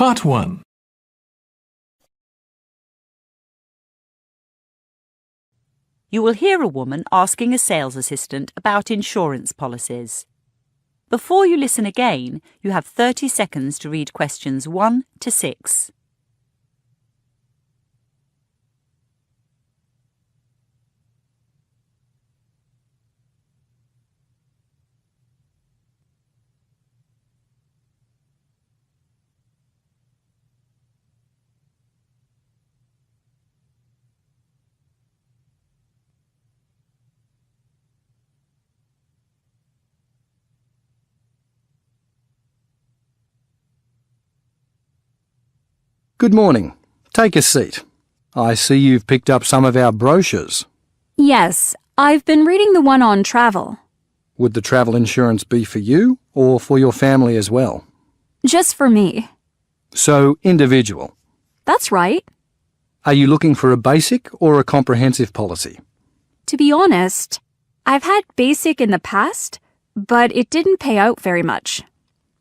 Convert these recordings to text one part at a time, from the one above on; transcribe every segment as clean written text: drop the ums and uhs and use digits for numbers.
Part 1. You will hear a woman asking a sales assistant about insurance policies. Before you listen again, you have 30 seconds to read questions 1 to 6. Good morning. Take a seat. I see you've picked up some of our brochures. Yes, I've been reading the one on travel. Would the travel insurance be for you or for your family as well? Just for me. So, individual. That's right. Are you looking for a basic or a comprehensive policy? To be honest, I've had basic in the past, but it didn't pay out very much.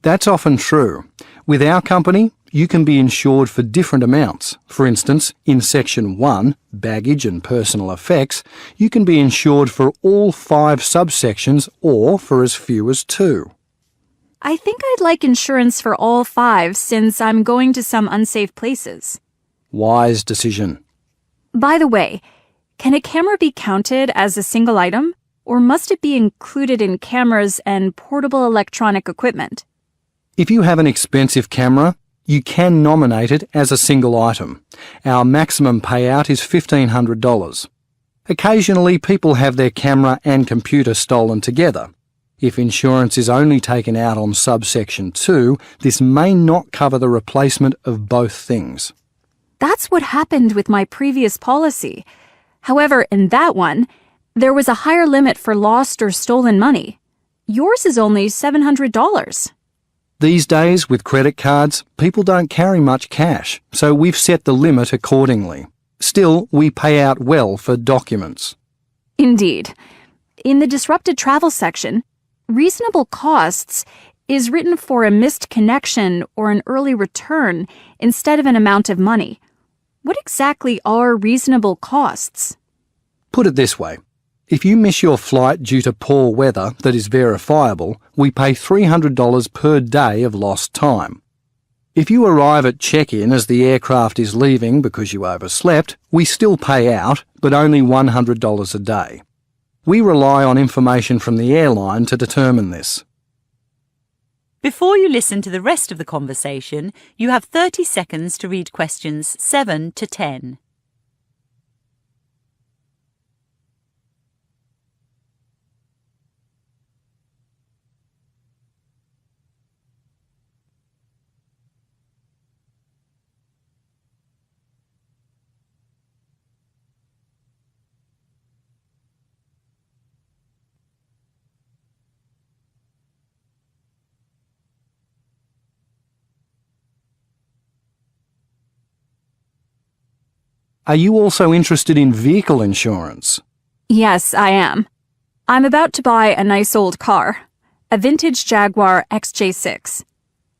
That's often true. With our company, you can be insured for different amounts. For instance, in Section 1, Baggage and Personal Effects, you can be insured for all 5 subsections or for as few as 2. I think I'd like insurance for all 5 since I'm going to some unsafe places. Wise decision. By the way, can a camera be counted as a single item, or must it be included in cameras and portable electronic equipment? If you have an expensive camera, you can nominate it as a single item. Our maximum payout is $1,500. Occasionally, people have their camera and computer stolen together. If insurance is only taken out on subsection 2, this may not cover the replacement of both things. That's what happened with my previous policy. However, in that one, there was a higher limit for lost or stolen money. Yours is only $700. These days, with credit cards, people don't carry much cash, so we've set the limit accordingly. Still, we pay out well for documents. Indeed. In the disrupted travel section, reasonable costs is written for a missed connection or an early return instead of an amount of money. What exactly are reasonable costs? Put it this way. If you miss your flight due to poor weather that is verifiable, we pay $300 per day of lost time. If you arrive at check-in as the aircraft is leaving because you overslept, we still pay out, but only $100 a day. We rely on information from the airline to determine this. Before you listen to the rest of the conversation, you have 30 seconds to read questions 7 to 10. Are you also interested in vehicle insurance? Yes, I am. I'm about to buy a nice old car, a vintage Jaguar XJ6.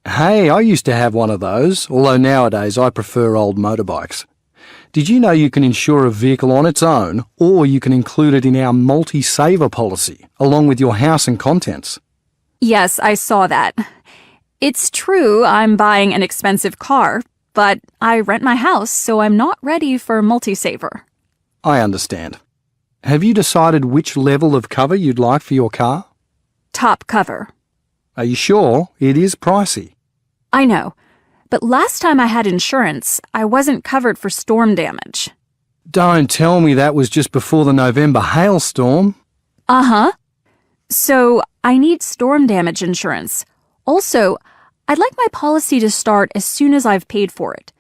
Hey, I used to have one of those, although nowadays I prefer old motorbikes. Did you know you can insure a vehicle on its own, or you can include it in our multi-saver policy, along with your house and contents? Yes, I saw that. It's true I'm buying an expensive car, but I rent my house, so I'm not ready for multi-saver. I understand. Have you decided which level of cover you'd like for your car? Top cover. Are you sure? It is pricey. I know, but last time I had insurance, I wasn't covered for storm damage. Don't tell me that was just before the November hailstorm. Uh-huh. So, I need storm damage insurance. Also, I'd like my policy to start as soon as I've paid for it.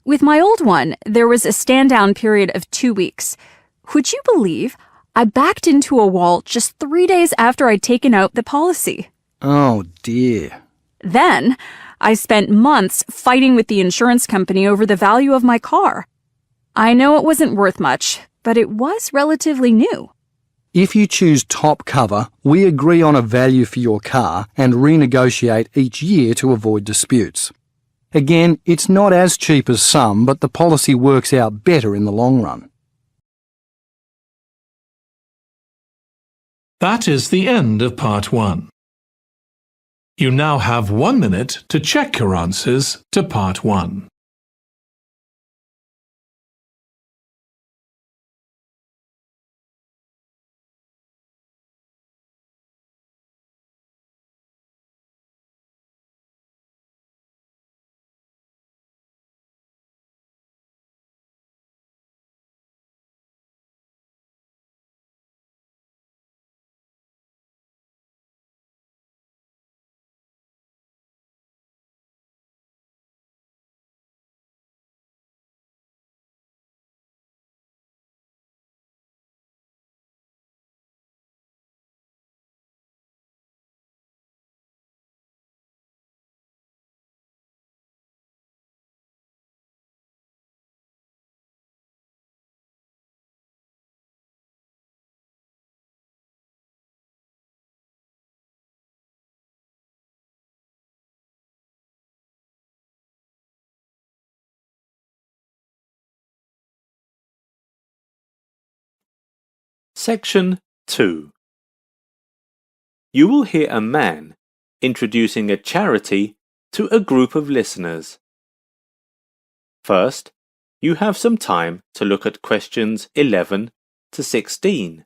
With my old one, there was a stand-down period of 2 weeks. Would you believe I backed into a wall just 3 days after I'd taken out the policy? Oh, dear. Then, I spent months fighting with the insurance company over the value of my car. I know it wasn't worth much, but it was relatively new. If you choose top cover, we agree on a value for your car and renegotiate each year to avoid disputes. Again, it's not as cheap as some, but the policy works out better in the long run. That is the end of Part 1. You now have 1 minute to check your answers to Part 1. Section 2. You will hear a man introducing a charity to a group of listeners. First, you have some time to look at questions 11 to 16.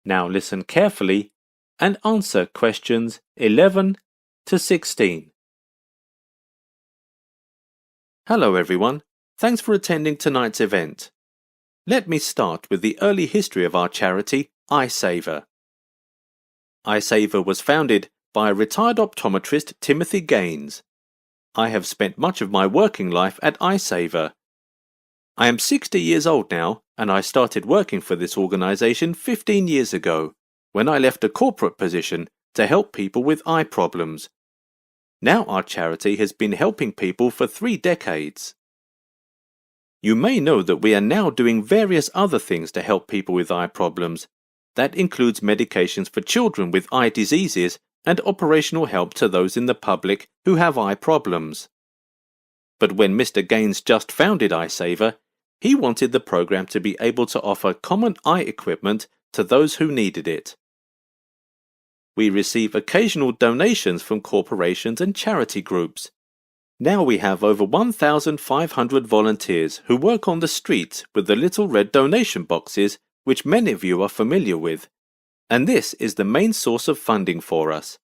Now listen carefully and answer questions 11 to 16. Hello everyone, thanks for attending tonight's event. Let me start with the early history of our charity, iSaver. iSaver was founded by retired optometrist Timothy Gaines. I have spent much of my working life at iSaver. I am 60 years old now, and I started working for this organization 15 years ago, when I left a corporate position to help people with eye problems. Now our charity has been helping people for 3 decades. You may know that we are now doing various other things to help people with eye problems. That includes medications for children with eye diseases and operational help to those in the public who have eye problems. But when Mr. Gaines just founded iSaver, he wanted the program to be able to offer common eye equipment to those who needed it. We receive occasional donations from corporations and charity groups. Now we have over 1,500 volunteers who work on the streets with the little red donation boxes which many of you are familiar with, and this is the main source of funding for us.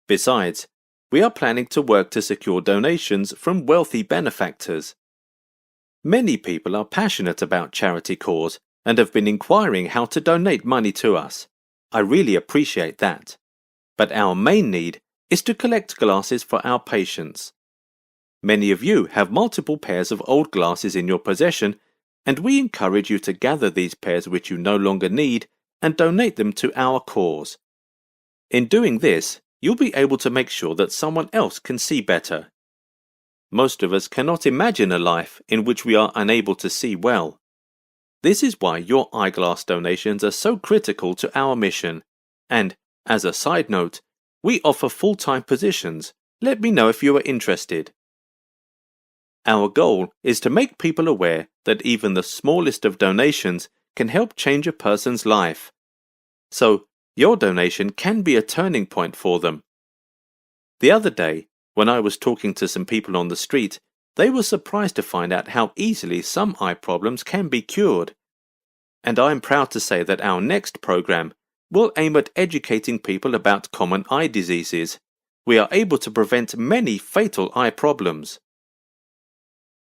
Besides, we are planning to work to secure donations from wealthy benefactors. Many people are passionate about charity cause and have been inquiring how to donate money to us. I really appreciate that. But our main need is to collect glasses for our patients. Many of you have multiple pairs of old glasses in your possession, and we encourage you to gather these pairs which you no longer need and donate them to our cause. In doing this, you'll be able to make sure that someone else can see better. Most of us cannot imagine a life in which we are unable to see well. This is why your eyeglass donations are so critical to our mission. And, as a side note, we offer full-time positions. Let me know if you are interested. Our goal is to make people aware that even the smallest of donations can help change a person's life. So, your donation can be a turning point for them. The other day, when I was talking to some people on the street, they were surprised to find out how easily some eye problems can be cured. And I am proud to say that our next program will aim at educating people about common eye diseases. We are able to prevent many fatal eye problems.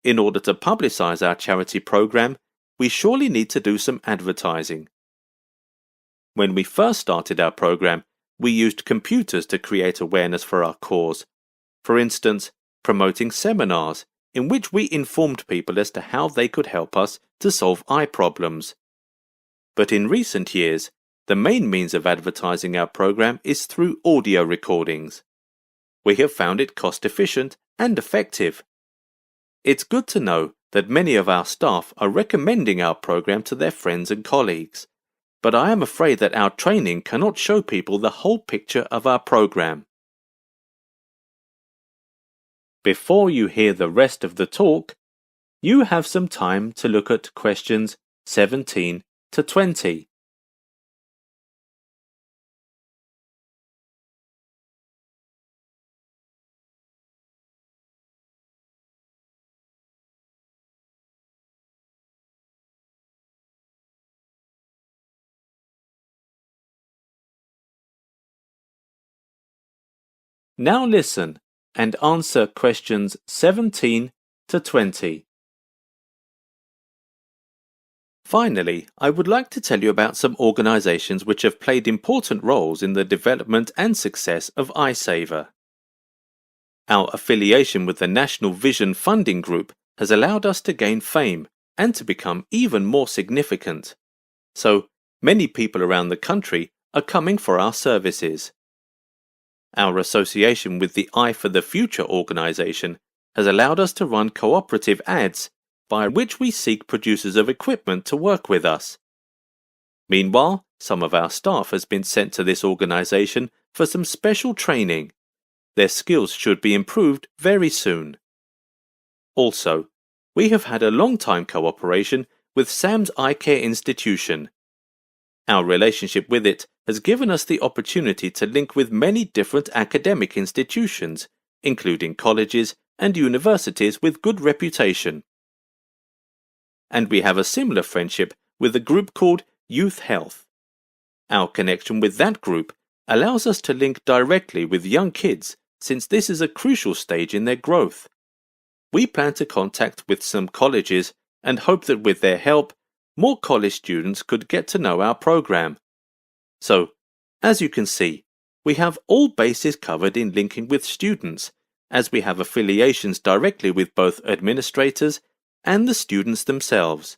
In order to publicize our charity program, we surely need to do some advertising. When we first started our program, we used computers to create awareness for our cause. For instance, promoting seminars in which we informed people as to how they could help us to solve eye problems. But in recent years, the main means of advertising our program is through audio recordings. We have found it cost-efficient and effective. It's good to know that many of our staff are recommending our program to their friends and colleagues, but I am afraid that our training cannot show people the whole picture of our program. Before you hear the rest of the talk, you have some time to look at questions 17 to 20. Now listen and answer questions 17 to 20. Finally, I would like to tell you about some organizations which have played important roles in the development and success of iSaver. Our affiliation with the National Vision Funding Group has allowed us to gain fame and to become even more significant. So, many people around the country are coming for our services. Our association with the Eye for the Future organization has allowed us to run cooperative ads by which we seek producers of equipment to work with us. Meanwhile, some of our staff has been sent to this organization for some special training. Their skills should be improved very soon. Also, we have had a long-time cooperation with Sam's Eye Care Institution. Our relationship with it has given us the opportunity to link with many different academic institutions, including colleges and universities with good reputation. And we have a similar friendship with a group called Youth Health. Our connection with that group allows us to link directly with young kids, since this is a crucial stage in their growth. We plan to contact with some colleges and hope that with their help, more college students could get to know our program. So, as you can see, we have all bases covered in linking with students, as we have affiliations directly with both administrators and the students themselves.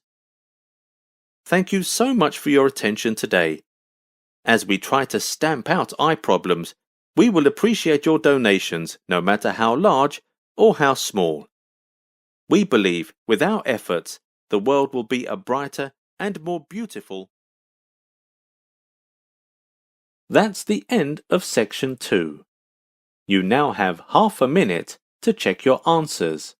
Thank you so much for your attention today. As we try to stamp out eye problems, we will appreciate your donations, no matter how large or how small. We believe, with our efforts, the world will be a brighter and more beautiful. That's the end of section 2. You now have half a minute to check your answers.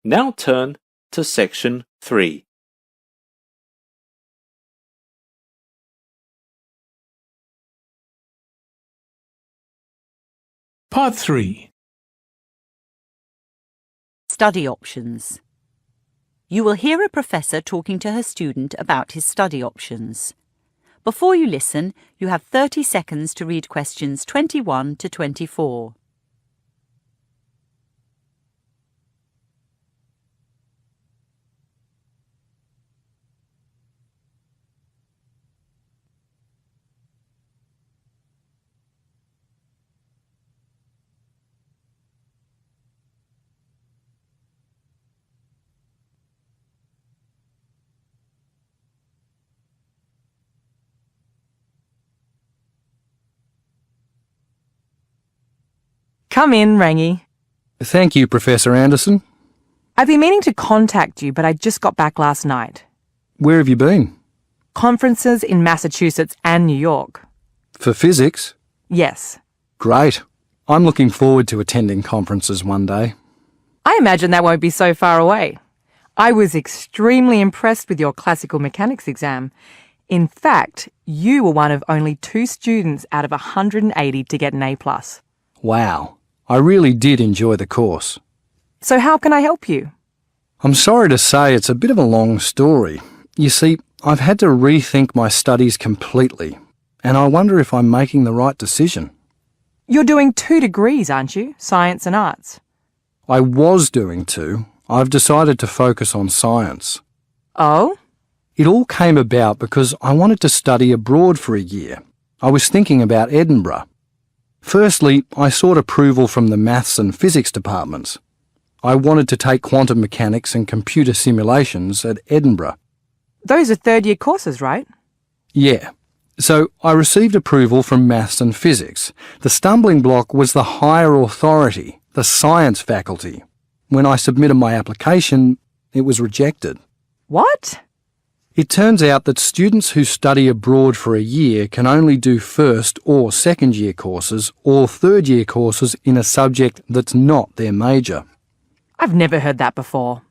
Now turn to section 3. Part 3. Study options. You will hear a professor talking to her student about his study options. Before you listen, you have 30 seconds to read questions 21 to 24. Come in, Rangi. Thank you, Professor Anderson. I've been meaning to contact you, but I just got back last night. Where have you been? Conferences in Massachusetts and New York. For physics? Yes. Great. I'm looking forward to attending conferences one day. I imagine that won't be so far away. I was extremely impressed with your classical mechanics exam. In fact, you were one of only 2 students out of 180 to get an A+. Wow. I really did enjoy the course. So how can I help you? I'm sorry to say it's a bit of a long story. You see, I've had to rethink my studies completely, and I wonder if I'm making the right decision. You're doing 2 degrees, aren't you? Science and arts. I was doing 2. I've decided to focus on science. Oh? It all came about because I wanted to study abroad for a year. I was thinking about Edinburgh. Firstly, I sought approval from the maths and physics departments. I wanted to take quantum mechanics and computer simulations at Edinburgh. Those are 3rd-year courses, right? Yeah. So I received approval from maths and physics. The stumbling block was the higher authority, the science faculty. When I submitted my application, it was rejected. What? It turns out that students who study abroad for a year can only do 1st or 2nd year courses or 3rd year courses in a subject that's not their major. I've never heard that before.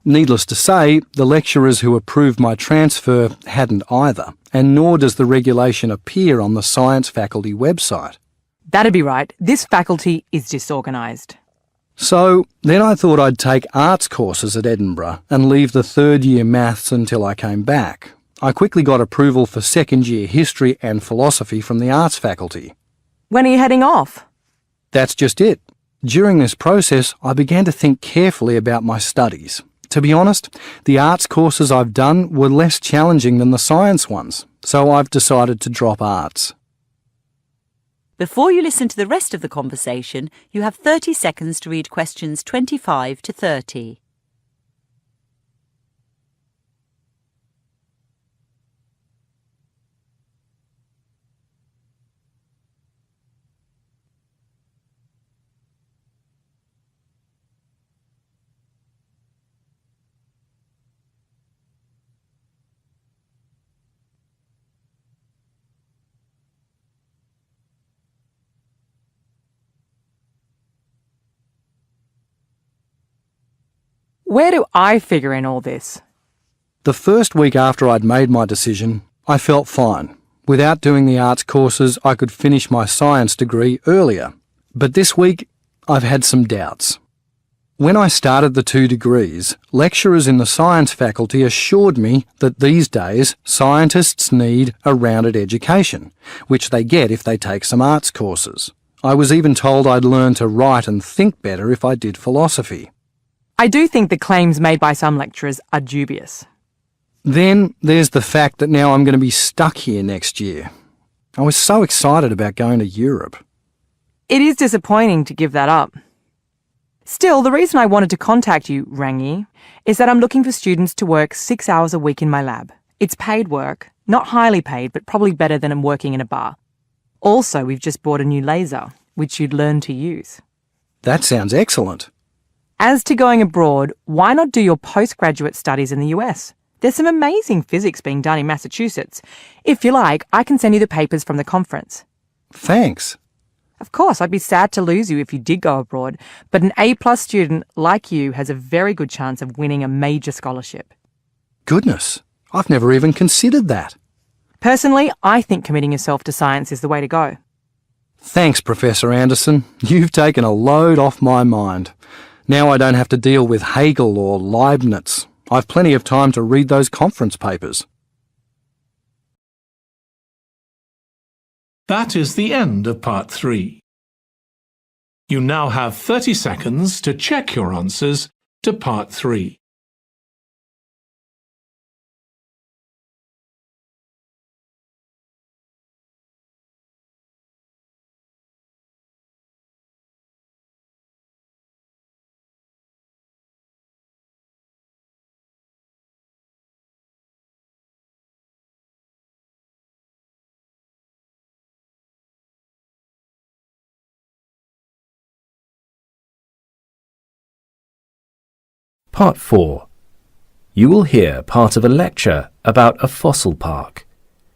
Needless to say, the lecturers who approved my transfer hadn't either, and nor does the regulation appear on the science faculty website. That'd be right. This faculty is disorganised. So then I thought I'd take arts courses at Edinburgh and leave the 3rd year maths until I came back. I quickly got approval for 2nd year history and philosophy from the arts faculty. When are you heading off? That's just it. During this process, I began to think carefully about my studies. To be honest, the arts courses I've done were less challenging than the science ones, so I've decided to drop arts. Before you listen to the rest of the conversation, you have 30 seconds to read questions 25 to 30. Where do I figure in all this? The first week after I'd made my decision, I felt fine. Without doing the arts courses, I could finish my science degree earlier. But this week, I've had some doubts. When I started the 2 degrees, lecturers in the science faculty assured me that these days scientists need a rounded education, which they get if they take some arts courses. I was even told I'd learn to write and think better if I did philosophy. I do think the claims made by some lecturers are dubious. Then there's the fact that now I'm going to be stuck here next year. I was so excited about going to Europe. It is disappointing to give that up. Still, the reason I wanted to contact you, Rangi, is that I'm looking for students to work 6 hours a week in my lab. It's paid work, not highly paid, but probably better than I'm working in a bar. Also, we've just bought a new laser, which you'd learn to use. That sounds excellent. As to going abroad, why not do your postgraduate studies in the US? There's some amazing physics being done in Massachusetts. If you like, I can send you the papers from the conference. Thanks. Of course, I'd be sad to lose you if you did go abroad, but an A+ student like you has a very good chance of winning a major scholarship. Goodness, I've never even considered that. Personally, I think committing yourself to science is the way to go. Thanks, Professor Anderson. You've taken a load off my mind. Now I don't have to deal with Hegel or Leibniz. I've plenty of time to read those conference papers. That is the end of part 3. You now have 30 seconds to check your answers to part 3. Part 4. You will hear part of a lecture about a fossil park.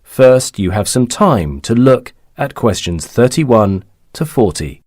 First, you have some time to look at questions 31 to 40.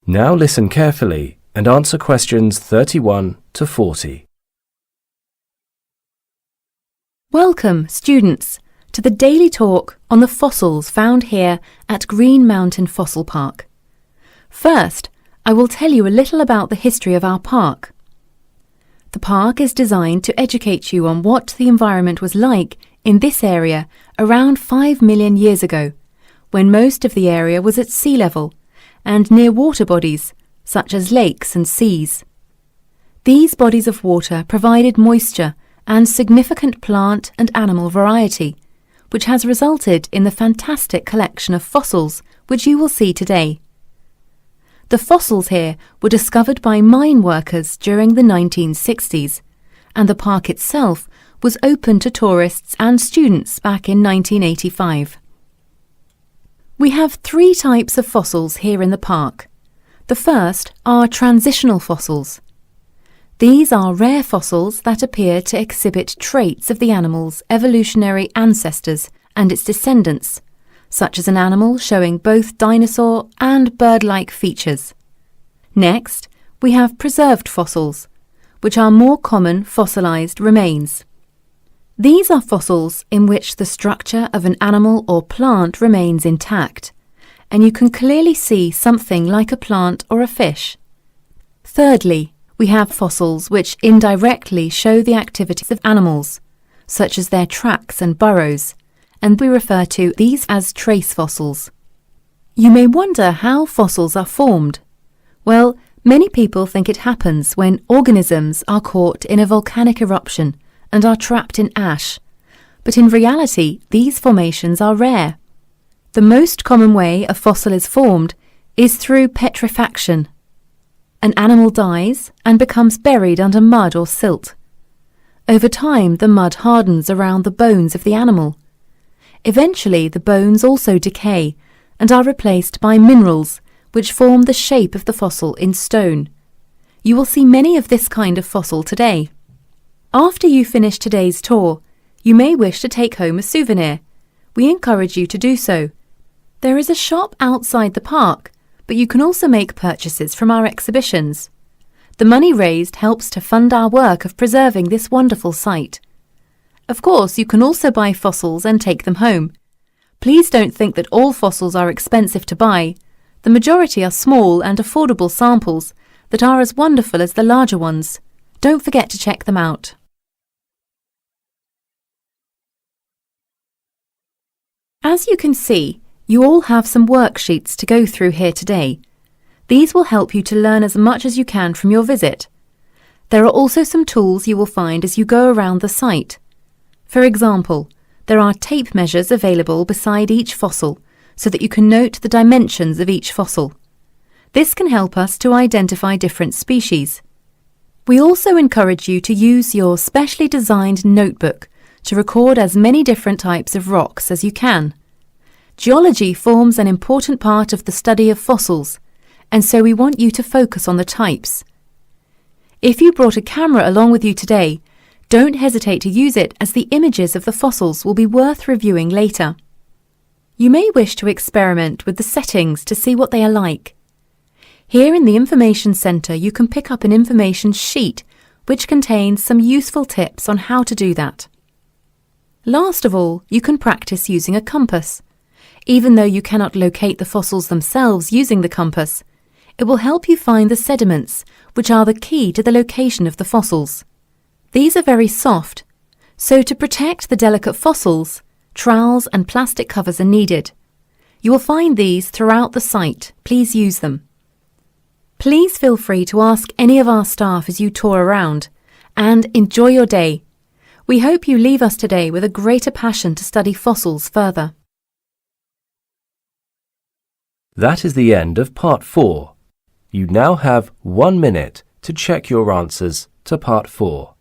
Now listen carefully and answer questions 31 to 40. Welcome, students, to the daily talk on the fossils found here at Green Mountain Fossil Park. First, I will tell you a little about the history of our park. The park is designed to educate you on what the environment was like in this area around 5 million years ago, when most of the area was at sea level and near water bodies, such as lakes and seas. These bodies of water provided moisture and significant plant and animal variety, which has resulted in the fantastic collection of fossils which you will see today. The fossils here were discovered by mine workers during the 1960s, and the park itself was open to tourists and students back in 1985. We have 3 types of fossils here in the park. The first are transitional fossils. These are rare fossils that appear to exhibit traits of the animal's evolutionary ancestors and its descendants, such as an animal showing both dinosaur and bird-like features. Next, we have preserved fossils, which are more common fossilized remains. These are fossils in which the structure of an animal or plant remains intact, and you can clearly see something like a plant or a fish. Thirdly, we have fossils which indirectly show the activities of animals, such as their tracks and burrows, and we refer to these as trace fossils. You may wonder how fossils are formed. Well, many people think it happens when organisms are caught in a volcanic eruption and are trapped in ash, but in reality these formations are rare. The most common way a fossil is formed is through petrifaction. An animal dies and becomes buried under mud or silt. Over time the mud hardens around the bones of the animal. Eventually the bones also decay and are replaced by minerals which form the shape of the fossil in stone. You will see many of this kind of fossil today. After you finish today's tour, you may wish to take home a souvenir. We encourage you to do so. There is a shop outside the park, but you can also make purchases from our exhibitions. The money raised helps to fund our work of preserving this wonderful site. Of course, you can also buy fossils and take them home. Please don't think that all fossils are expensive to buy. The majority are small and affordable samples that are as wonderful as the larger ones. Don't forget to check them out. As you can see, you all have some worksheets to go through here today. These will help you to learn as much as you can from your visit. There are also some tools you will find as you go around the site. For example, there are tape measures available beside each fossil so that you can note the dimensions of each fossil. This can help us to identify different species. We also encourage you to use your specially designed notebook to record as many different types of rocks as you can. Geology forms an important part of the study of fossils, and so we want you to focus on the types. If you brought a camera along with you today, don't hesitate to use it, as the images of the fossils will be worth reviewing later. You may wish to experiment with the settings to see what they are like. Here in the Information Centre you can pick up an information sheet which contains some useful tips on how to do that. Last of all, you can practice using a compass. Even though you cannot locate the fossils themselves using the compass, it will help you find the sediments, which are the key to the location of the fossils. These are very soft, so to protect the delicate fossils, trowels and plastic covers are needed. You will find these throughout the site. Please use them. Please feel free to ask any of our staff as you tour around, and enjoy your day. We hope you leave us today with a greater passion to study fossils further. That is the end of Part 4. You now have 1 minute to check your answers to Part 4.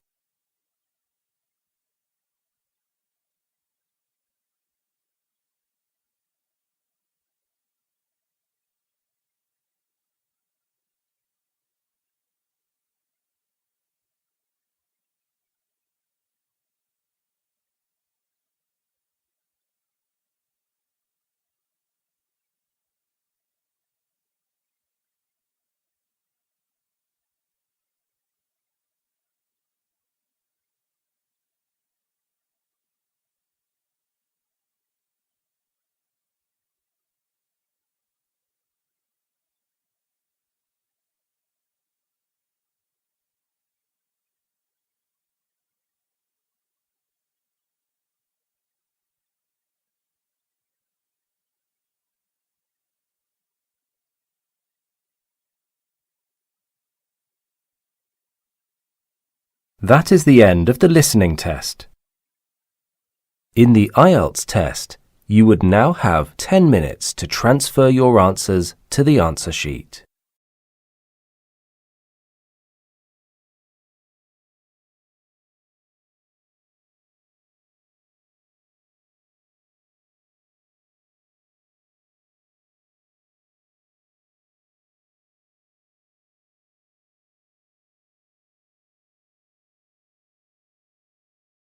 That is the end of the listening test. In the IELTS test, you would now have 10 minutes to transfer your answers to the answer sheet.